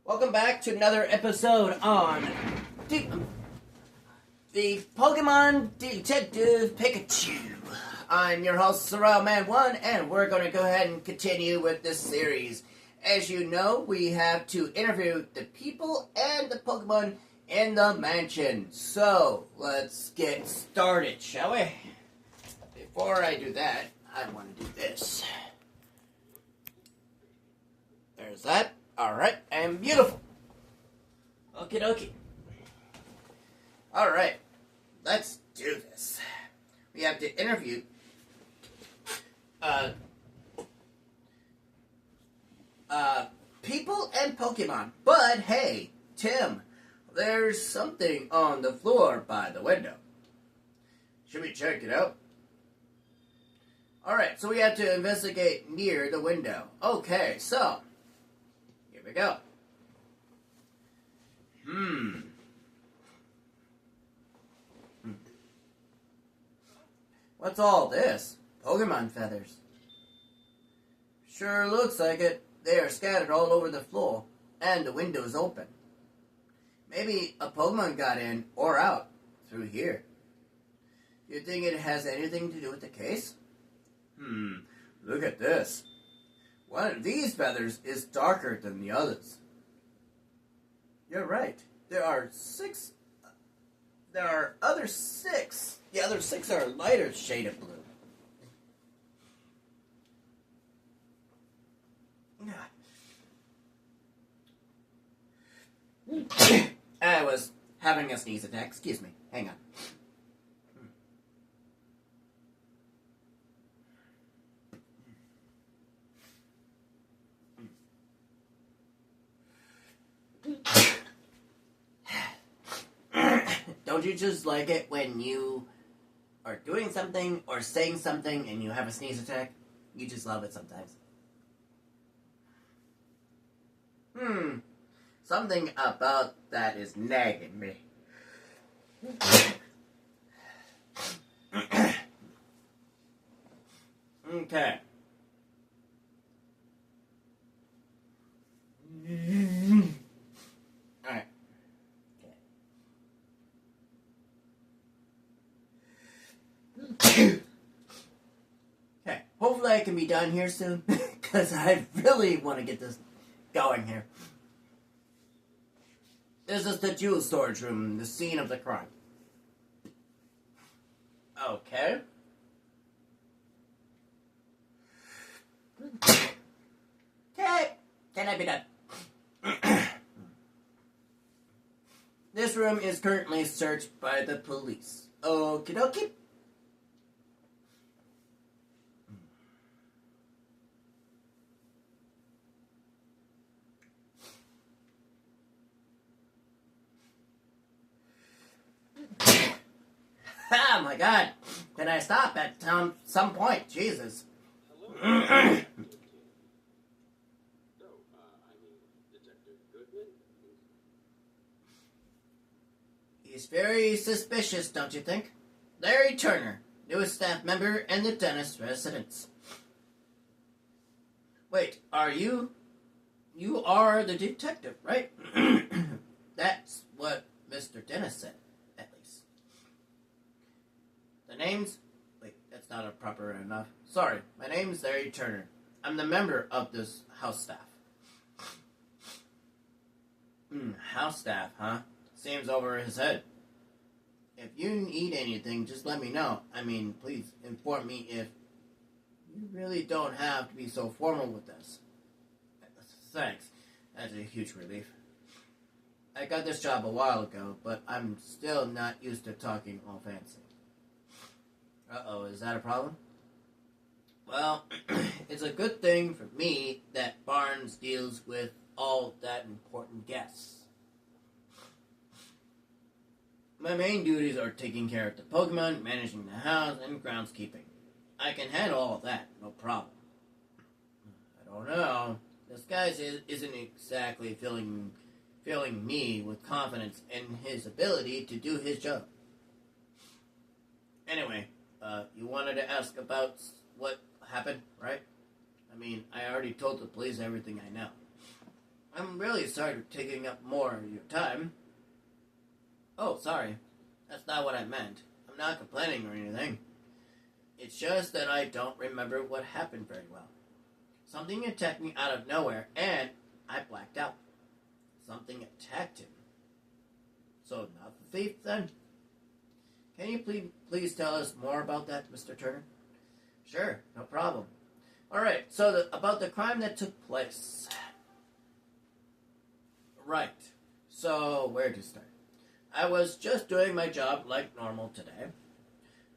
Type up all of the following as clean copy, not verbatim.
Welcome back to another episode on the Pokemon Detective Pikachu. I'm your host, Sorrel Man 1, and we're going to go ahead and continue with this series. As you know, we have to interview the people and the Pokemon in the mansion. So, let's get started, shall we? Before I do that, I want to do this. There's that. Alright, and beautiful. Okie dokie. Alright, let's do this. We have to interview people and Pokemon. But hey, Tim, there's something on the floor by the window. Should we check it out? Alright, so we have to investigate near the window. Okay, so here we go. What's all this? Pokemon feathers. Sure looks like it. They are scattered all over the floor, and the window is open. Maybe a Pokemon got in or out through here. Do you think it has anything to do with the case? Look at this. One of these feathers is darker than the others. You're right. There are six. There are other six. The other six are a lighter shade of blue. I was having a sneeze attack. Excuse me. Hang on. Don't you just like it when you are doing something or saying something and you have a sneeze attack? You just love it sometimes. Something about that is nagging me. Okay. Alright. Okay. Hopefully I can be done here soon, because I really want to get this going here. This is the jewel storage room, the scene of the crime. Okay. Okay. Can I be done? This room is currently searched by the police. Okie dokie. Oh my god. Can I stop at some point? Jesus. He's very suspicious, don't you think? Larry Turner, newest staff member and the Dennis residence. Wait, are you? You are the detective, right? That's what Mr. Dennis said, at least. The name's... Wait, that's not a proper enough. Sorry, my name's Larry Turner. I'm the member of this house staff. House staff, huh? Seems over his head. If you need anything, just let me know. I mean, please inform me if... You really don't have to be so formal with this. Thanks. That's a huge relief. I got this job a while ago, but I'm still not used to talking all fancy. Uh-oh, is that a problem? Well, it's a good thing for me that Barnes deals with all that important guests. My main duties are taking care of the Pokemon, managing the house, and groundskeeping. I can handle all of that, no problem. I don't know. This guy isn't exactly filling me with confidence in his ability to do his job. Anyway, you wanted to ask about what happened, right? I mean, I already told the police everything I know. I'm really sorry for taking up more of your time. Oh, sorry. That's not what I meant. I'm not complaining or anything. It's just that I don't remember what happened very well. Something attacked me out of nowhere, and I blacked out. Something attacked him. So not the thief, then? Can you please tell us more about that, Mr. Turner? Sure, no problem. All right, so about the crime that took place. Right. So, where to start? I was just doing my job like normal today.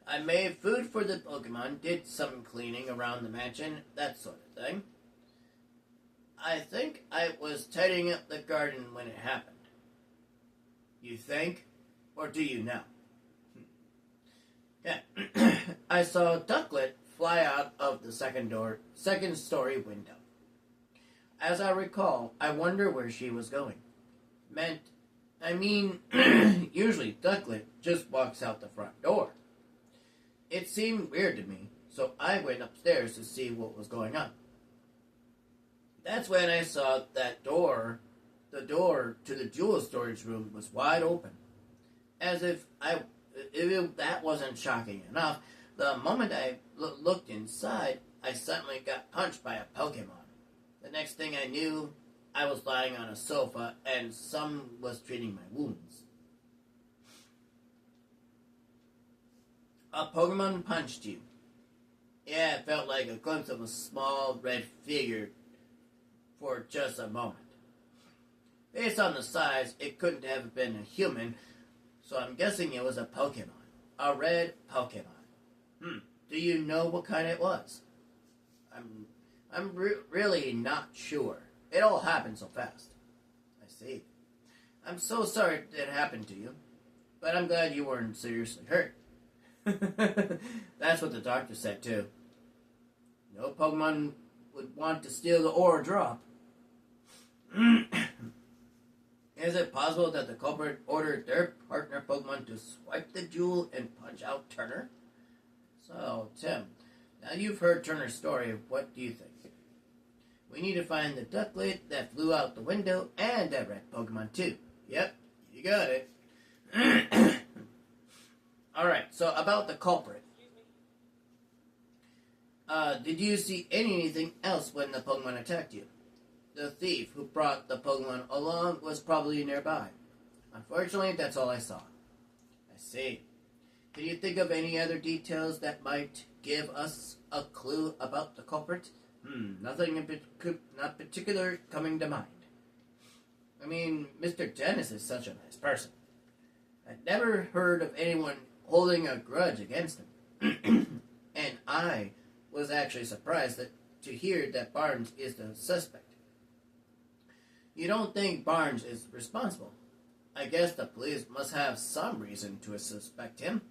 I made food for the Pokemon, did some cleaning around the mansion, that sort of thing. I think I was tidying up the garden when it happened. You think? Or do you know? Yeah. I saw Ducklet fly out of the second story window. As I recall, I wonder where she was going. Usually Ducklet just walks out the front door. It seemed weird to me, so I went upstairs to see what was going on. That's when I saw the door to the jewel storage room was wide open. As if that wasn't shocking enough, the moment I looked inside, I suddenly got punched by a Pokemon. The next thing I knew, I was lying on a sofa and someone was treating my wounds. A Pokemon punched you. Yeah, it felt like a glimpse of a small red figure for just a moment. Based on the size, it couldn't have been a human, so I'm guessing it was a Pokemon. A red Pokemon. Do you know what kind it was? I'm really not sure. It all happened so fast. I see. I'm so sorry it happened to you, but I'm glad you weren't seriously hurt. That's what the doctor said, too. No Pokemon would want to steal the Aura Drop. Is it possible that the culprit ordered their partner Pokemon to swipe the jewel and punch out Turner? So, Tim, now you've heard Turner's story, what do you think? We need to find the Ducklet that flew out the window and that red Pokemon too. Yep, you got it. Alright, so about the culprit. Did you see anything else when the Pokemon attacked you? The thief who brought the Pokemon along was probably nearby. Unfortunately, that's all I saw. I see. Can you think of any other details that might give us a clue about the culprit? Nothing not particular coming to mind. I mean, Mr. Dennis is such a nice person. I'd never heard of anyone holding a grudge against him. And I was actually surprised to hear that Barnes is the suspect. You don't think Barnes is responsible? I guess the police must have some reason to suspect him.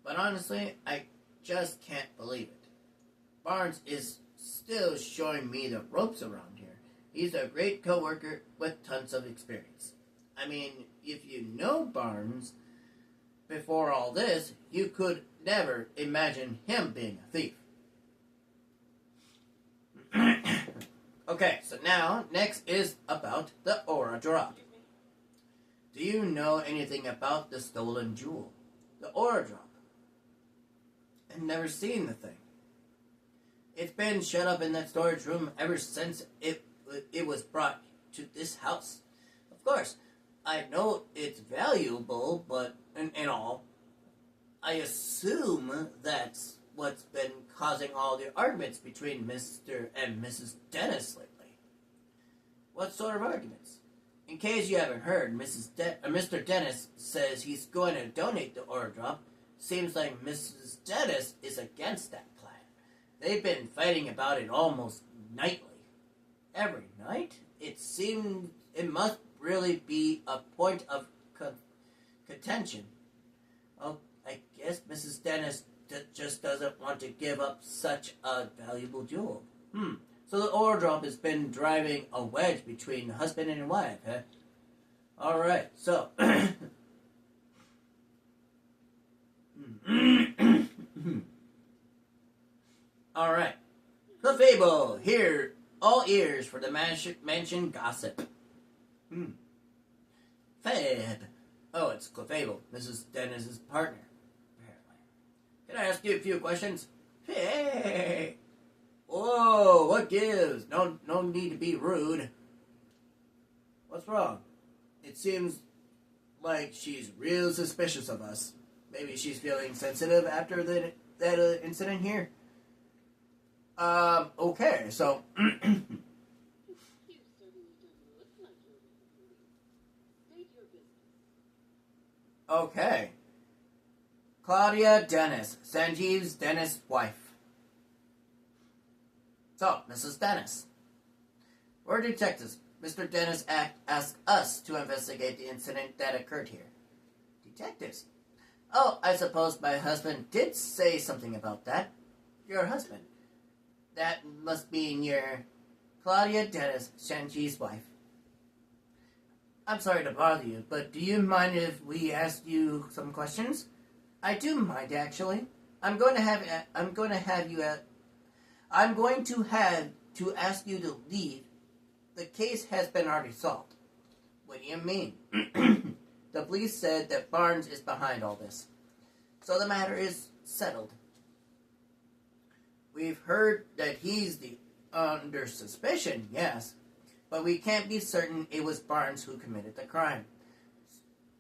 But honestly, I just can't believe it. Barnes is still showing me the ropes around here. He's a great co-worker with tons of experience. I mean, if you know Barnes before all this, you could never imagine him being a thief. Okay, so now, next is about the Aura Drop. Do you know anything about the stolen jewel? The Aura Drop? I've never seen the thing. It's been shut up in that storage room ever since it was brought to this house. Of course, I know it's valuable, but and all, I assume that's what's been causing all the arguments between Mr. and Mrs. Dennis lately. What sort of arguments? In case you haven't heard, Mr. Dennis says he's going to donate the Aura Drop. Seems like Mrs. Dennis is against that plan. They've been fighting about it almost nightly. Every night? It must really be a point of contention. Well, I guess Mrs. Dennis just doesn't want to give up such a valuable jewel. So the Aura Drop has been driving a wedge between husband and wife, huh? Alright, so... Alright. The fable here All ears for the mansion gossip. Fab. Oh, it's Clefable, Mrs. Dennis's partner, apparently. Can I ask you a few questions? Hey! Whoa, what gives? No need to be rude. What's wrong? It seems like she's real suspicious of us. Maybe she's feeling sensitive after that incident here. Okay, so... Okay. Claudia Dennis, Sanjeev's Dennis' wife. So, Mrs. Dennis. We're detectives. Mr. Dennis asked us to investigate the incident that occurred here. Detectives? Oh, I suppose my husband did say something about that. Your husband? That must mean your Claudia Dennis, Sanjeev's wife. I'm sorry to bother you, but do you mind if we ask you some questions? I do mind, actually. I'm going to have to ask you to leave. The case has been already solved. What do you mean? The police said that Barnes is behind all this. So the matter is settled. We've heard that he's under suspicion, yes. But we can't be certain it was Barnes who committed the crime.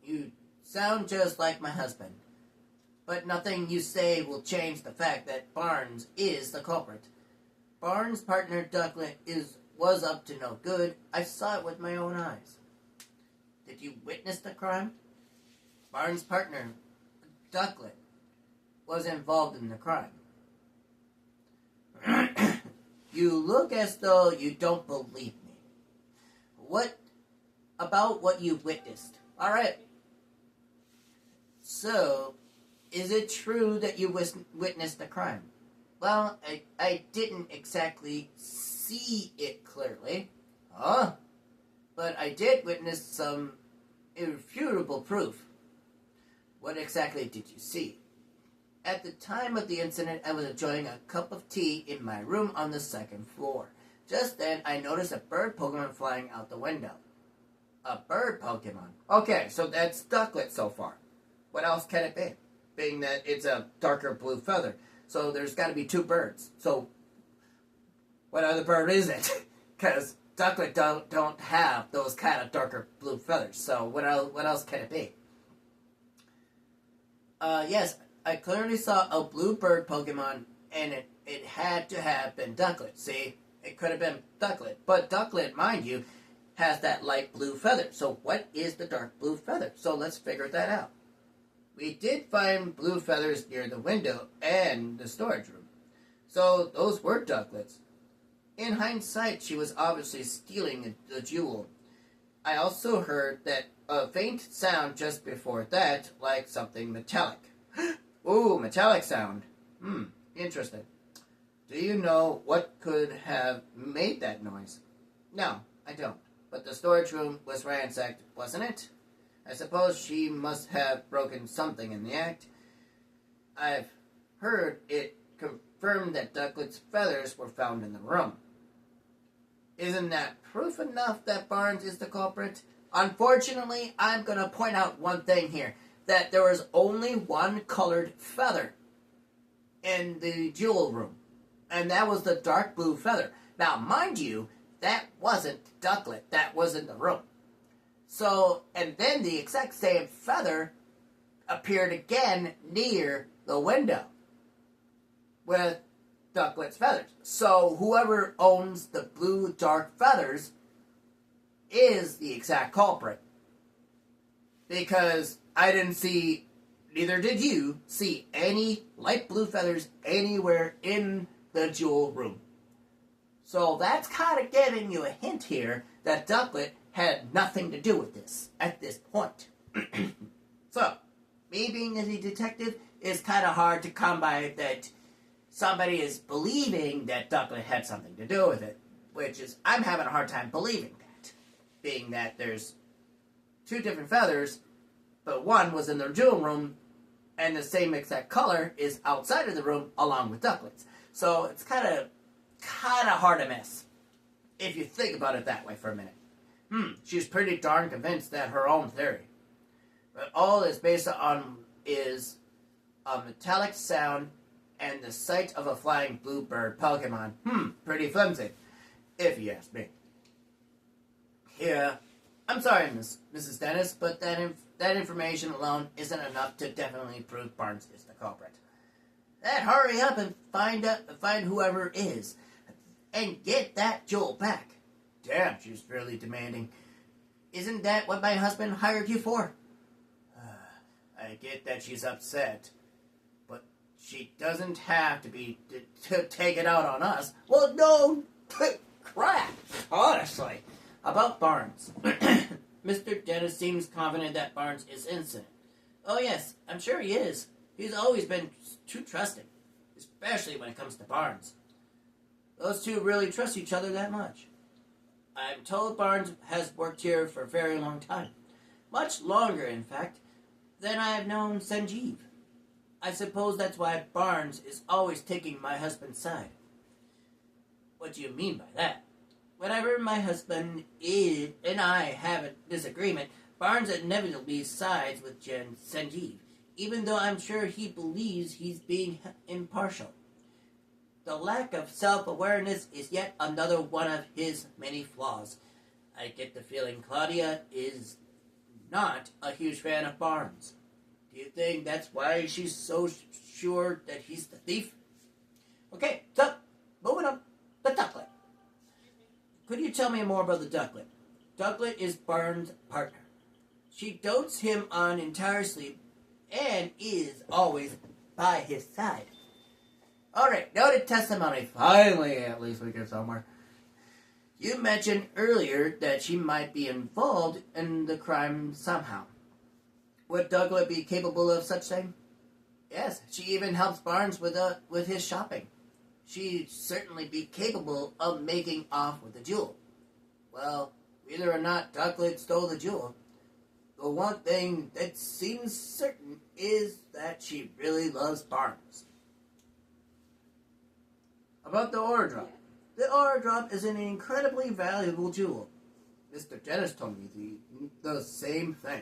You sound just like my husband. But nothing you say will change the fact that Barnes is the culprit. Barnes' partner Ducklet was up to no good. I saw it with my own eyes. Did you witness the crime? Barnes' partner Ducklet was involved in the crime. You look as though you don't believe me. What about what you witnessed? All right. So, is it true that you witnessed the crime? Well, I didn't exactly see it clearly. Huh? But I did witness some irrefutable proof. What exactly did you see? At the time of the incident, I was enjoying a cup of tea in my room on the second floor. Just then, I noticed a bird Pokemon flying out the window. A bird Pokemon? Okay, so that's Ducklet so far. What else can it be? Being that it's a darker blue feather. So there's got to be two birds. So what other bird is it? Because Ducklet don't have those kind of darker blue feathers. So what else can it be? Yes, I clearly saw a blue bird Pokemon, and it had to have been Ducklet. See? It could have been Ducklet. But Ducklet, mind you, has that light blue feather. So what is the dark blue feather? So let's figure that out. We did find blue feathers near the window and the storage room. So those were Ducklet's. In hindsight, she was obviously stealing the jewel. I also heard that a faint sound just before that, like something metallic. Ooh, metallic sound. Interesting. Do you know what could have made that noise? No, I don't. But the storage room was ransacked, wasn't it? I suppose she must have broken something in the act. I've heard it confirmed that Ducklet's feathers were found in the room. Isn't that proof enough that Barnes is the culprit? Unfortunately, I'm going to point out one thing here. That there was only one colored feather in the jewel room. And that was the dark blue feather. Now, mind you, that wasn't Ducklet. That was in the room. So, and then the exact same feather appeared again near the window with Ducklet's feathers. So, whoever owns the blue dark feathers is the exact culprit. Because I didn't see, neither did you, see any light blue feathers anywhere in the jewel room. So that's kind of giving you a hint here that Ducklet had nothing to do with this at this point. So, me being a detective is kind of hard to come by that somebody is believing that Ducklet had something to do with it, which is, I'm having a hard time believing that, being that there's two different feathers, but one was in the jewel room, and the same exact color is outside of the room along with Ducklet's. So it's kind of hard to miss. if you think about it that way for a minute. She's pretty darn convinced that her own theory. But all is based on is a metallic sound and the sight of a flying bluebird Pokemon. Pretty flimsy, if you ask me. Yeah, I'm sorry, Mrs. Dennis, but that information alone isn't enough to definitely prove Barnes is the culprit. Hurry up and find whoever is, and get that jewel back. Damn, she's really demanding. Isn't that what my husband hired you for? I get that she's upset, but she doesn't have to be to take it out on us. Well, no, crap, honestly. About Barnes. Mr. Dennis seems confident that Barnes is innocent. Oh yes, I'm sure he is. He's always been too trusting, especially when it comes to Barnes. Those two really trust each other that much. I'm told Barnes has worked here for a very long time. Much longer, in fact, than I've known Sanjeev. I suppose that's why Barnes is always taking my husband's side. What do you mean by that? Whenever my husband and I have a disagreement, Barnes inevitably sides with Sanjeev, even though I'm sure he believes he's being impartial. The lack of self-awareness is yet another one of his many flaws. I get the feeling Claudia is not a huge fan of Barnes. Do you think that's why she's so sure that he's the thief? Okay, so, moving on. The ducklet. Could you tell me more about the ducklet? Ducklet is Barnes' partner. She dotes him on entire sleep and is always by his side. Alright, noted testimony. Finally, at least we get somewhere. You mentioned earlier that she might be involved in the crime somehow. Would Douglas be capable of such thing? Yes, she even helps Barnes with his shopping. She'd certainly be capable of making off with the jewel. Well, whether or not Douglas stole the jewel, the one thing that seems certain is that she really loves Barnes. About the aura drop. The aura drop is an incredibly valuable jewel. Mr. Dennis told me the same thing.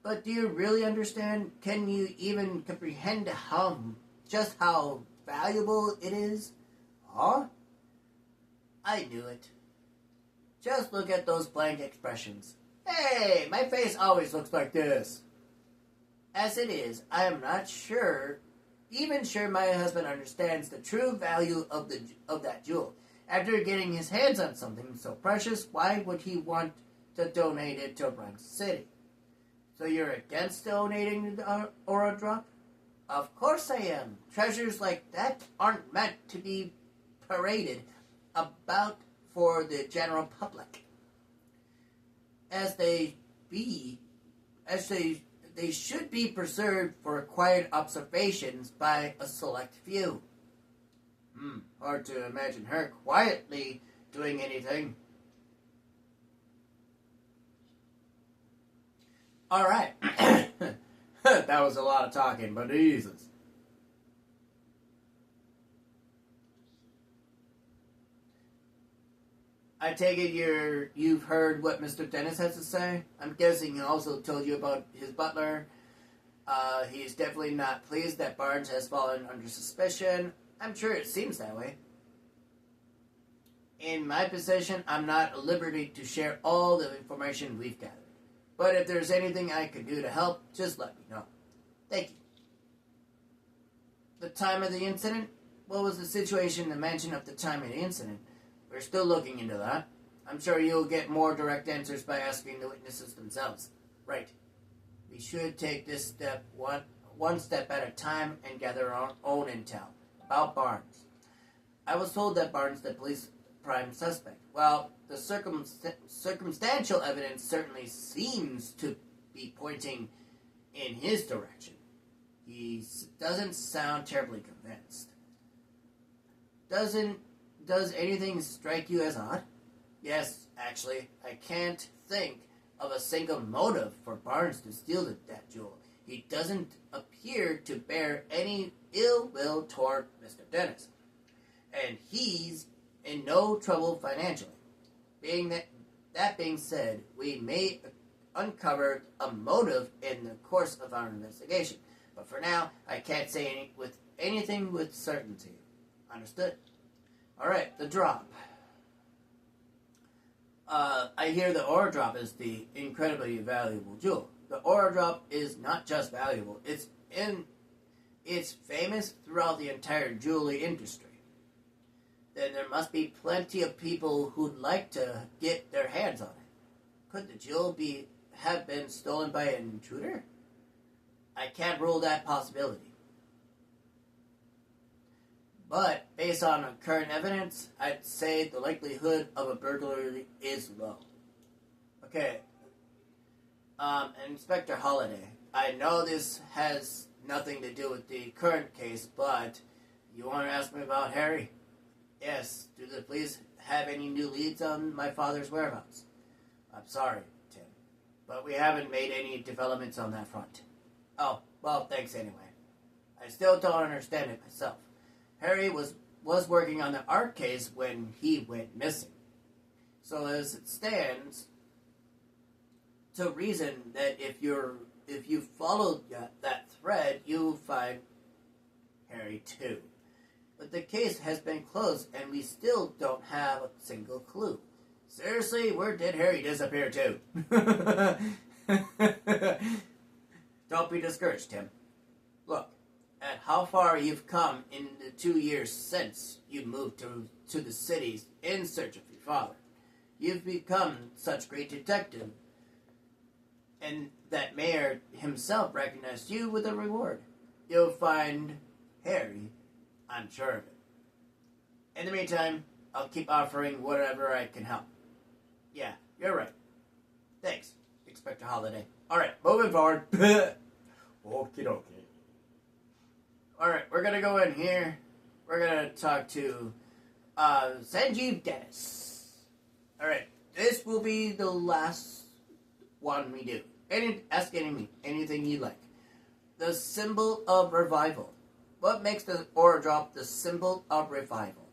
But do you really understand? Can you even comprehend just how valuable it is? Huh? I knew it. Just look at those blank expressions. Hey, my face always looks like this. As it is, I am not sure my husband understands the true value of that jewel. After getting his hands on something so precious, why would he want to donate it to Bronx City? So you're against donating the aura drop? Of course I am. Treasures like that aren't meant to be paraded about for the general public. They should be preserved for quiet observations by a select few. Hard to imagine her quietly doing anything. Alright. That was a lot of talking, but Jesus. I take it you've heard what Mr. Dennis has to say? I'm guessing he also told you about his butler. He's definitely not pleased that Barnes has fallen under suspicion. I'm sure it seems that way. In my position, I'm not at liberty to share all the information we've gathered. But if there's anything I could do to help, just let me know. Thank you. The time of the incident? What was the situation and mention of the time of the incident? We're still looking into that. I'm sure you'll get more direct answers by asking the witnesses themselves. Right. We should take this step one step at a time and gather our own intel about Barnes. I was told that Barnes the police prime suspect. Well, the circumstantial evidence certainly seems to be pointing in his direction. He doesn't sound terribly convinced. Does anything strike you as odd? Yes, actually, I can't think of a single motive for Barnes to steal that jewel. He doesn't appear to bear any ill will toward Mr. Dennis. And in no trouble financially. That being said, we may uncover a motive in the course of our investigation, but for now, I can't say anything with certainty. Understood? All right, the drop. I hear the aura drop is the incredibly valuable jewel. The aura drop is not just valuable; it's famous throughout the entire jewelry industry. Then there must be plenty of people who'd like to get their hands on it. Could the jewel have been stolen by an intruder? I can't rule that possibility. But based on current evidence, I'd say the likelihood of a burglary is low. Okay, Inspector Holliday, I know this has nothing to do with the current case, but you want to ask me about Harry? Yes, do the police have any new leads on my father's whereabouts? I'm sorry, Tim, but we haven't made any developments on that front. Oh, well, thanks anyway. I still don't understand it myself. Harry was working on the art case when he went missing. So as it stands, to reason that if you follow that thread, you'll find Harry too. But the case has been closed, and we still don't have a single clue. Seriously, where did Harry disappear to? Don't be discouraged, Tim. Look, at how far you've come in the 2 years since you moved to the cities in search of your father. You've become such great detective, and that mayor himself recognized you with a reward. You'll find Harry, I'm sure of it. In the meantime, I'll keep offering whatever I can help. Yeah, you're right. Thanks, Inspector Holliday. Alright, moving forward. Okie dokie. Alright, we're gonna go in here. We're gonna talk to Sanjeev Dennis. Alright, this will be the last one we do. Ask anything you like. The symbol of revival. What makes the aura drop the symbol of revival?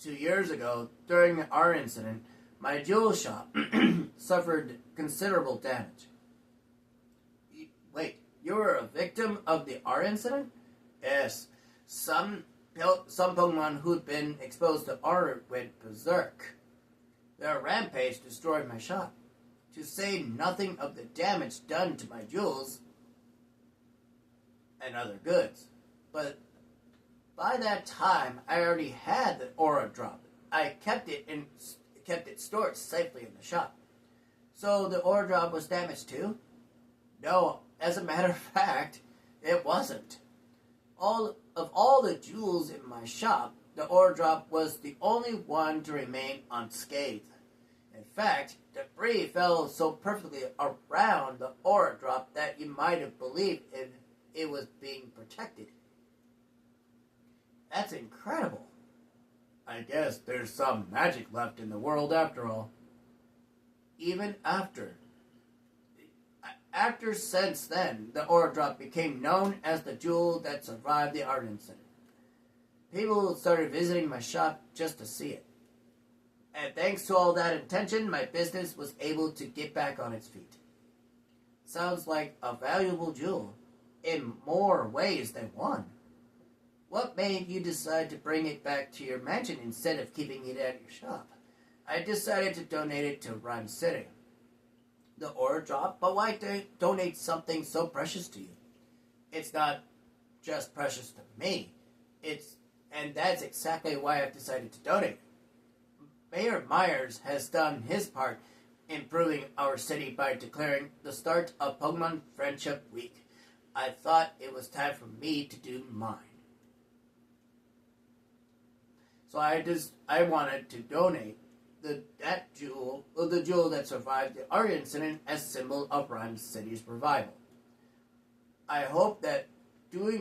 2 years ago, during our incident, my jewel shop suffered considerable damage. Wait, you were a victim of the R incident? Yes. Some Pokemon who'd been exposed to R went berserk. Their rampage destroyed my shop. To say nothing of the damage done to my jewels and other goods. But by that time, I already had the aura drop. I kept it stored safely in the shop. So the aura drop was damaged too? No, as a matter of fact, it wasn't. All the jewels in my shop, the aura drop was the only one to remain unscathed. In fact, debris fell so perfectly around the aura drop that you might have believed it was being protected. That's incredible. I guess there's some magic left in the world after all. Even since then, the aura drop became known as the jewel that survived the art incident. People started visiting my shop just to see it. And thanks to all that attention, my business was able to get back on its feet. Sounds like a valuable jewel, in more ways than one. What made you decide to bring it back to your mansion instead of keeping it at your shop? I decided to donate it to Rhyme City. The aura drop, but why donate something so precious to you? It's not just precious to me. And that's exactly why I've decided to donate. Mayor Myers has done his part improving our city by declaring the start of Pokemon Friendship Week. I thought it was time for me to do mine. So I wanted to donate the jewel that survived the art incident as symbol of Rhyme City's revival. I hope that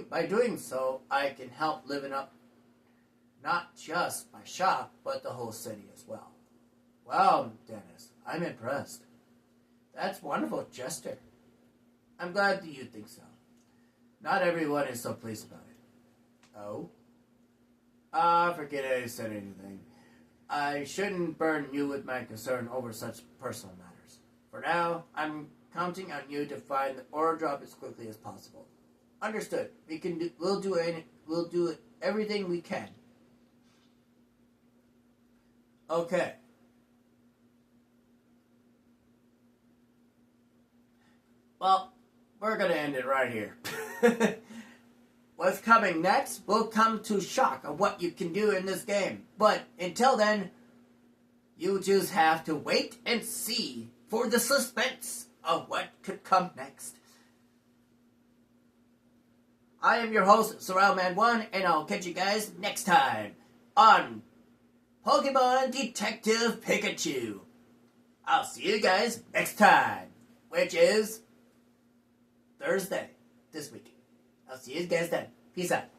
by doing so, I can help liven up not just my shop, but the whole city as well. Wow, Dennis, I'm impressed. That's wonderful gesture. I'm glad that you think so. Not everyone is so pleased about it. Oh? Forget I said anything. I shouldn't burden you with my concern over such personal matters. For now, I'm counting on you to find the ore drop as quickly as possible. Understood. We'll do everything we can. Okay. Well, we're gonna end it right here. What's coming next will come to shock of what you can do in this game. But until then, you just have to wait and see for the suspense of what could come next. I am your host, SorrellMan1, and I'll catch you guys next time on Pokemon Detective Pikachu. I'll see you guys next time, which is Thursday this week. I'll see you guys then. Peace out.